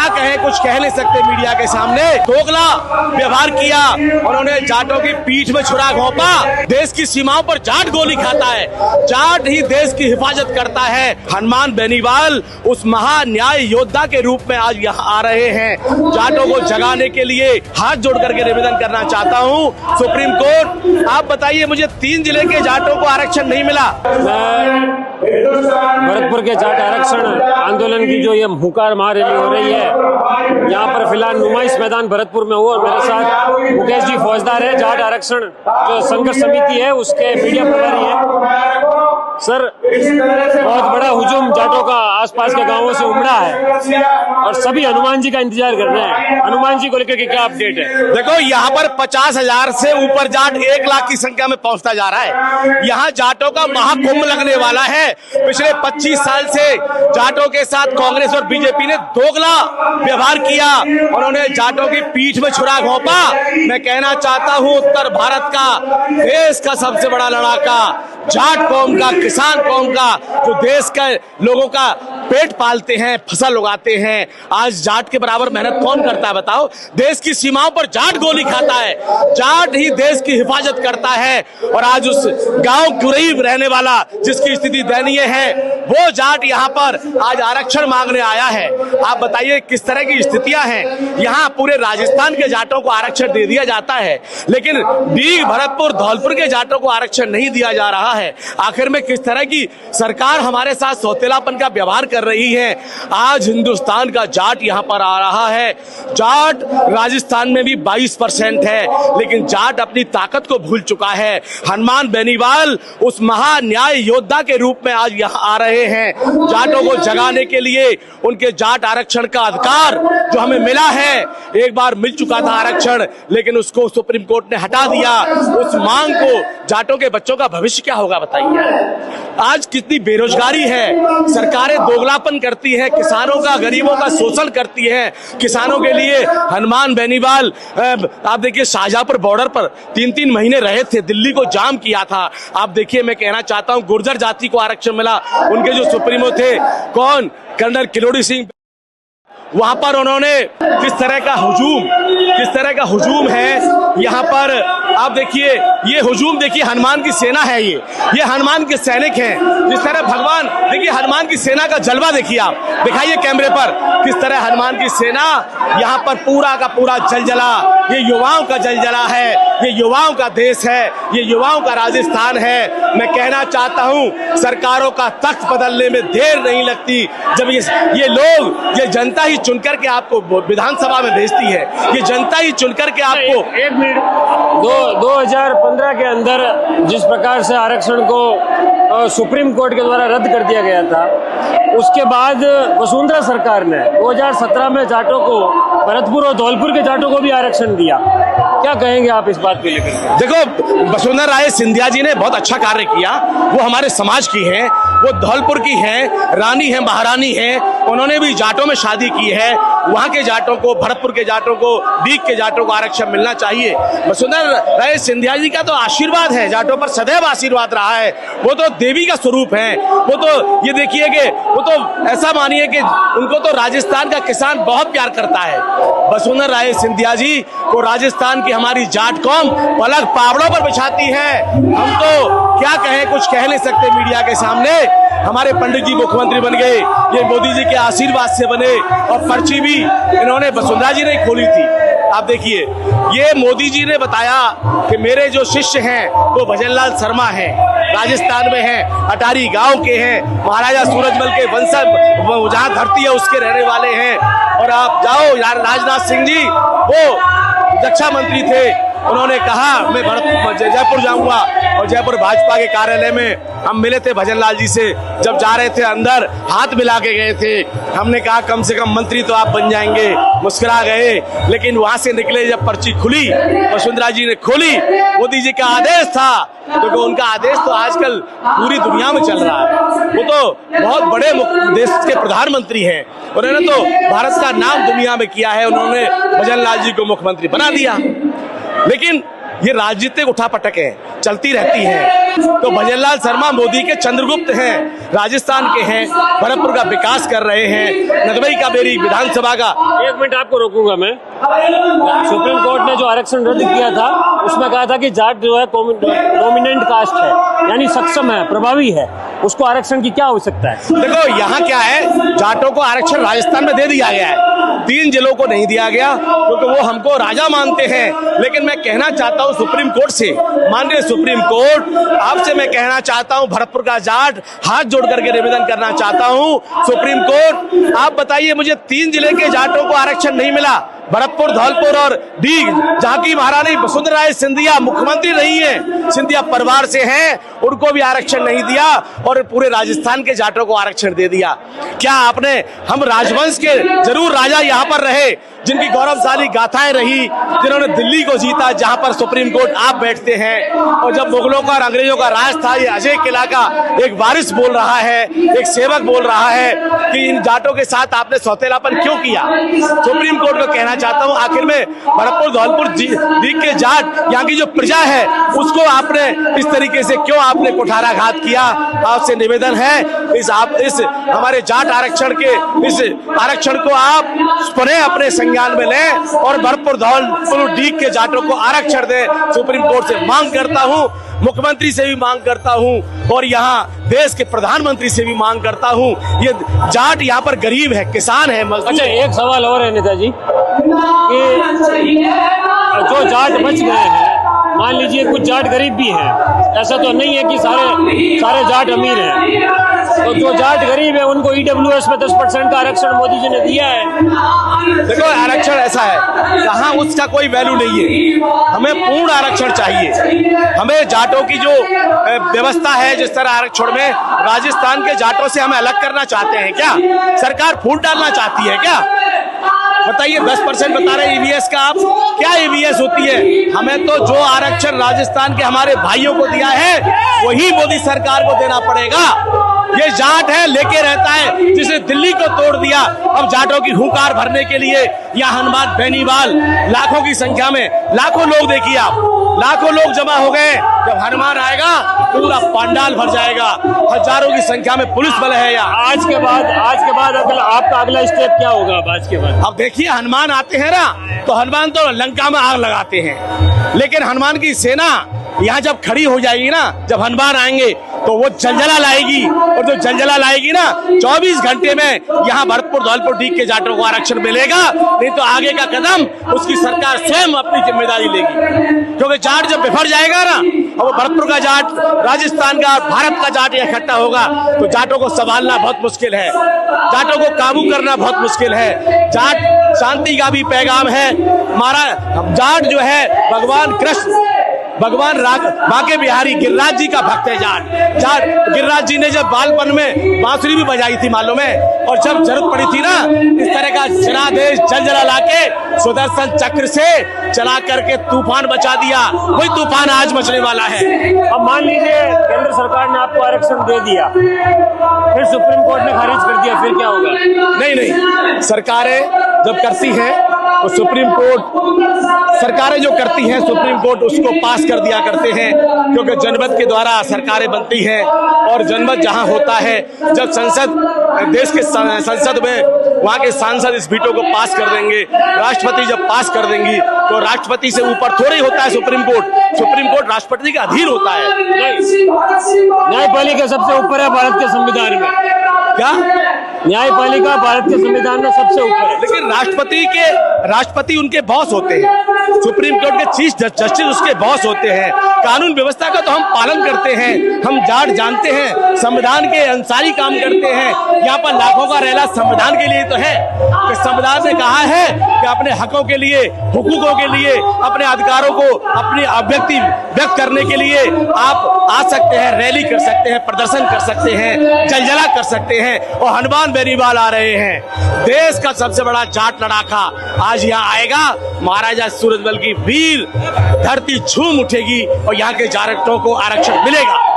क्या कहें, कुछ कह नहीं सकते मीडिया के सामने। दोगला व्यवहार किया, उन्होंने जाटों की पीठ में छुरा घोंपा। देश की सीमाओं पर जाट गोली खाता है, जाट ही देश की हिफाजत करता है। हनुमान बेनीवाल उस महान्याय योद्धा के रूप में आज यहाँ आ रहे हैं। जाटों को जगाने के लिए हाथ जोड़ करके निवेदन करना चाहता हूँ सुप्रीम कोर्ट, आप बताइए मुझे 3 जिले के जाटों को आरक्षण नहीं मिला। भरतपुर के जाट आरक्षण आंदोलन की जो ये हुंकार महारैली हो रही है, यहाँ पर फिलहाल नुमाइश मैदान भरतपुर में हुआ और मेरे साथ मुकेश जी फौजदार है, जाट आरक्षण जो संघर्ष समिति है उसके मीडिया प्रभारी है। सर, बहुत बड़ा हुजूम जाटों का आसपास के गांवों से उमड़ा है और सभी हनुमान जी का इंतजार कर रहे हैं। हनुमान जी को लेकर के क्या अपडेट है? देखो, यहाँ पर 50,000 से ऊपर जाट 1 लाख की संख्या में पहुंचता जा रहा है। यहाँ जाटों का महाकुंभ लगने वाला है। पिछले 25 साल से जाटों के साथ कांग्रेस और बीजेपी ने दोगला व्यवहार किया, उन्होंने जाटों की पीठ में छुरा घोंपा। मैं कहना चाहता हूँ उत्तर भारत का, देश का सबसे बड़ा लड़ाका जाट कौम का, किसान कौम का, जो देश के लोगों का पेट पालते हैं, फसल उगाते हैं, आज जाट के बराबर मेहनत कौन करता है बताओ? देश की सीमाओं पर जाट गोली खाता है, जाट ही देश की हिफाजत करता है। और आज उस गांव कुरीब रहने वाला जिसकी स्थिति दयनीय है, वो जाट यहाँ पर आज आरक्षण मांगने आया है। आप बताइए किस तरह की स्थितियां हैं। यहाँ पूरे राजस्थान के जाटों को आरक्षण दे दिया जाता है, लेकिन दीघ, भरतपुर, धौलपुर के जाटों को आरक्षण नहीं दिया जा रहा है। आखिर में किस तरह की सरकार हमारे साथ सौतेलापन का व्यवहार कर रही है। आज हिंदुस्तान का जाट यहाँ पर आ रहा है। जाट राजस्थान में भी 22% है, लेकिन जाट अपनी ताकत को भूल चुका है। हनुमान बेनीवाल उस महान्याय योद्धा के रूप में आज यहाँ आ रहे हैं। जाटों को जगाने के लिए उनके जाट आरक्षण का अधिकार जो हमें मिला है, एक बार मिल चुका था आरक्षण, लेकिन उसको सुप्रीम कोर्ट ने हटा दिया। उस मांग को, जाटों के बच्चों का भविष्य क्या होगा बताइए। आज कितनी बेरोजगारी है, सरकारें दोगलापन करती हैं, किसानों का, गरीबों का शोषण करती हैं। किसानों के लिए हनुमान बेनीवाल, आप देखिए शाहजहांपुर बॉर्डर पर 3-3 महीने रहे थे, दिल्ली को जाम किया था। आप देखिए, मैं कहना चाहता हूं गुर्जर जाति को आरक्षण मिला, उनके जो सुप्रीमो थे कौन, कर्नल किरोड़ी सिंह, वहां पर उन्होंने किस तरह का हुजूम है यहाँ पर। आप देखिए, ये हुजूम देखिए, हनुमान की सेना है, ये हनुमान के सैनिक हैं। जिस तरह भगवान, देखिए हनुमान की सेना का जलवा देखिए, आप दिखाइए कैमरे पर किस तरह हनुमान की सेना यहाँ पर पूरा का पूरा जलजला। ये युवाओं का जलजला है, ये युवाओं का देश है, ये युवाओं का राजस्थान है। मैं कहना चाहता हूँ सरकारों का तख्त बदलने में देर नहीं लगती। जब ये लोग, ये जनता ही चुनकर के आपको विधानसभा में भेजती है, ये जनता ही चुनकर के आपको। 1 मिनट, 2015 के अंदर जिस प्रकार से आरक्षण को सुप्रीम कोर्ट के द्वारा रद्द कर दिया गया था, उसके बाद वसुंधरा सरकार ने 2017 में जाटों को, भरतपुर और धौलपुर के जाटों को भी आरक्षण दिया। क्या कहेंगे आप इस बात को लेकर? देखो, वसुंधरा राय सिंधिया जी ने बहुत अच्छा कार्य किया। वो हमारे समाज की हैं, वो धौलपुर की हैं, रानी हैं, महारानी हैं। उन्होंने भी जाटों में शादी की है। वहाँ के जाटों को, भरतपुर के जाटों को, दीघ के जाटों को आरक्षण मिलना चाहिए। वसुंधरा राय सिंधिया जी का तो आशीर्वाद है, जाटों पर सदैव आशीर्वाद रहा है। वो तो देवी का स्वरूप है। वो तो ये देखिए कि वो तो ऐसा मानिए कि उनको तो राजस्थान का किसान बहुत प्यार करता है। वसुंधरा राय सिंधिया जी को राजस्थान की हमारी जाट कौम पलक पावड़ों पर बिछाती है। हम तो क्या कहें, कुछ कह नहीं सकते मीडिया के सामने। हमारे पंडित जी मुख्यमंत्री बन गए, ये मोदी जी के आशीर्वाद से बने, और पर्ची भी इन्होंने वसुंधरा जी ने खोली थी। आप देखिए, ये मोदी जी ने बताया कि मेरे जो शिष्य हैं वो भजनलाल शर्मा हैं, राजस्थान में हैं, अटारी गांव के हैं, महाराजा सूरजमल के वंशज, जहां धरती है उसके रहने वाले हैं। और आप जाओ, राजनाथ सिंह जी वो रक्षा मंत्री थे, उन्होंने कहा मैं जयपुर जाऊंगा, और जयपुर भाजपा के कार्यालय में हम मिले थे भजनलाल जी से। जब जा रहे थे अंदर हाथ मिला के गए थे। हमने कहा कम से कम मंत्री तो आप बन जाएंगे, मुस्कुरा गए। लेकिन वहां से निकले जब पर्ची खुली, वसुंधरा जी ने खोली, मोदी जी का आदेश था, क्योंकि उनका आदेश तो आजकल पूरी दुनिया में चल रहा है। वो तो बहुत बड़े देश के प्रधानमंत्री हैं, उन्होंने तो भारत का नाम दुनिया में किया है। उन्होंने भजनलाल जी को मुख्यमंत्री बना दिया। लेकिन ये राजनीतिक उठापटक है, चलती रहती है। तो भजनलाल शर्मा मोदी के चंद्रगुप्त हैं, राजस्थान के हैं, भरतपुर का विकास कर रहे हैं, नदबई का मेरी विधानसभा का। एक मिनट आपको रोकूंगा मैं। सुप्रीम कोर्ट ने जो आरक्षण रद्द किया था उसमें कहा था कि जाट जो है डोमिनेंट कास्ट है, यानी सक्षम है, प्रभावी है, उसको आरक्षण की क्या आवश्यकता है? देखो यहाँ क्या है, जाटों को आरक्षण राजस्थान में दे दिया गया है, 3 जिलों को नहीं दिया गया क्योंकि वो हमको राजा मानते हैं। लेकिन मैं कहना चाहता हूँ सुप्रीम कोर्ट से, माननीय सुप्रीम कोर्ट, आपसे मैं कहना चाहता हूँ, भरतपुर का जाट हाथ जोड़ करके निवेदन करना चाहता हूँ, सुप्रीम कोर्ट आप बताइए, मुझे 3 जिले के जाटों को आरक्षण नहीं मिला, भरतपुर, धौलपुर और दीघ, जहाँ की महारानी वसुंधरा राय सिंधिया मुख्यमंत्री रही है, सिंधिया परिवार से हैं, उनको भी आरक्षण नहीं दिया और पूरे राजस्थान के जाटों को आरक्षण दे दिया। क्या आपने, हम राजवंश के जरूर राजा यहाँ पर रहे, जिनकी गौरवशाली गाथाएं रही, जिन्होंने दिल्ली को जीता, जहां पर सुप्रीम कोर्ट आप बैठते हैं। और जब मुगलों का और अंग्रेजों का राज था, ये अजय किला का एक वारिस बोल रहा है, एक सेवक बोल रहा है कि इन जाटों के साथ आपने सौतेलापन क्यों किया। सुप्रीम कोर्ट को कहना चाहता हूं, आखिर में भरतपुर, धौलपुर, दीघ के जाट, यहाँ की जो प्रजा है, उसको आपने इस तरीके से क्यों आपने कुठाराघात किया। आपसे निवेदन है, इस हमारे जाट आरक्षण के इस आरक्षण को आप पुनः अपने संज्ञान में लें और भरतपुर, धौलपुर, दीघ के जाटों को आरक्षण दें। सुप्रीम कोर्ट से मांग करता हूं, मुख्यमंत्री से भी मांग करता हूं और यहाँ देश के प्रधानमंत्री से भी मांग करता हूं। ये जाट यहाँ पर गरीब है, किसान है, मजदूर। अच्छा, एक सवाल और है नेताजी कि जो जाट बच गए हैं, मान लीजिए कुछ जाट गरीब भी हैं, ऐसा तो नहीं है कि सारे जाट अमीर हैं, तो जो जाट गरीब है उनको EWS में 10% का आरक्षण मोदी जी ने दिया है। देखो आरक्षण ऐसा है, जहाँ उसका कोई वैल्यू नहीं है, हमें पूर्ण आरक्षण चाहिए। हमें जाटों की जो व्यवस्था है, जिस तरह आरक्षण में राजस्थान के जाटों से हमें अलग करना चाहते हैं क्या? सरकार फूट डालना चाहती है क्या? बताइए, 10% बता रहे EVS का, आप क्या EVS होती है? हमें तो जो आरक्षण राजस्थान के हमारे भाइयों को दिया है वही मोदी सरकार को देना पड़ेगा। ये जाट है, लेके रहता है, जिसे दिल्ली को तोड़ दिया। अब जाटों की हुंकार भरने के लिए यहाँ हनुमान बेनीवाल लाखों की संख्या में, लाखों लोग देखिए आप, लाखों लोग जमा हो गए। जब हनुमान आएगा पूरा पंडाल भर जाएगा, हजारों की संख्या में पुलिस बल है यहाँ। आज के बाद आपका अगला स्टेप क्या होगा? आज के बाद अब देखिए, हनुमान आते हैं ना, तो हनुमान तो लंका में आग लगाते हैं, लेकिन हनुमान की सेना यहाँ जब खड़ी हो जाएगी ना, जब हनुमान आएंगे तो वो जलजला लाएगी, और जो जलजला लाएगी ना, 24 घंटे में यहाँ भरतपुर, धौलपुर, दीघ के जाटों को आरक्षण मिलेगा। नहीं तो आगे का कदम उसकी सरकार स्वयं अपनी जिम्मेदारी लेगी, क्योंकि जाट जब बिफर जाएगा ना, और वो भरतपुर का जाट, राजस्थान का, भारत का जाट इकट्ठा होगा, तो जाटों को संभालना बहुत मुश्किल है, जाटों को काबू करना बहुत मुश्किल है। जाट शांति का भी पैगाम है हमारा। जाट जो है भगवान कृष्ण, भगवान बांके बिहारी गिरिराज जी का भक्त है जाट। गिरिराज जी ने जब बालपन में बांसुरी भी बजाई थी मालूम है, और जब जरूरत पड़ी थी ना, इस तरह का जनादेश जलजला लाके सुदर्शन चक्र से चला करके तूफान बचा दिया। वही तूफान आज मचने वाला है। अब मान लीजिए केंद्र सरकार ने आपको आरक्षण दे दिया, फिर सुप्रीम कोर्ट ने खारिज कर दिया, फिर क्या होगा? नहीं, सरकारें जब करती हैं तो सुप्रीम कोर्ट, सरकारें जो करती हैं सुप्रीम कोर्ट उसको पास कर दिया करते हैं, क्योंकि जनमत के द्वारा सरकारें बनती हैं, और जनमत जहां होता है, जब संसद, देश के संसद में वहां के सांसद इस वीटो को पास कर देंगे, राष्ट्रपति जब पास कर देंगी, तो राष्ट्रपति से ऊपर थोड़ी होता है सुप्रीम कोर्ट। सुप्रीम कोर्ट राष्ट्रपति का अधीन होता है। न्यायपालिका सबसे ऊपर है भारत के संविधान में। क्या? न्यायपालिका भारत के संविधान में सबसे ऊपर है, लेकिन राष्ट्रपति उनके बॉस होते हैं, सुप्रीम कोर्ट के चीफ जस्टिस उसके बॉस होते हैं। कानून व्यवस्था का तो हम पालन करते हैं, हम जाट जानते हैं, संविधान के अनुसारी काम करते हैं। यहाँ पर लाखों का रैला संविधान के लिए तो है कि संविधान ने कहा है कि अपने हकों के लिए, हुकूकों के लिए, अपने अधिकारों को अपनी अभिव्यक्ति व्यक्त करने के लिए आप आ सकते हैं, रैली कर सकते हैं, प्रदर्शन कर सकते हैं, जलजला कर सकते हैं, और हनुमान बेनीवाल आ रहे हैं। देश का सबसे बड़ा जाट लड़ाका आज यहाँ आएगा। महाराजा सूरजमल की वीर धरती झूम उठेगी और यहाँ के जाटों को आरक्षण मिलेगा।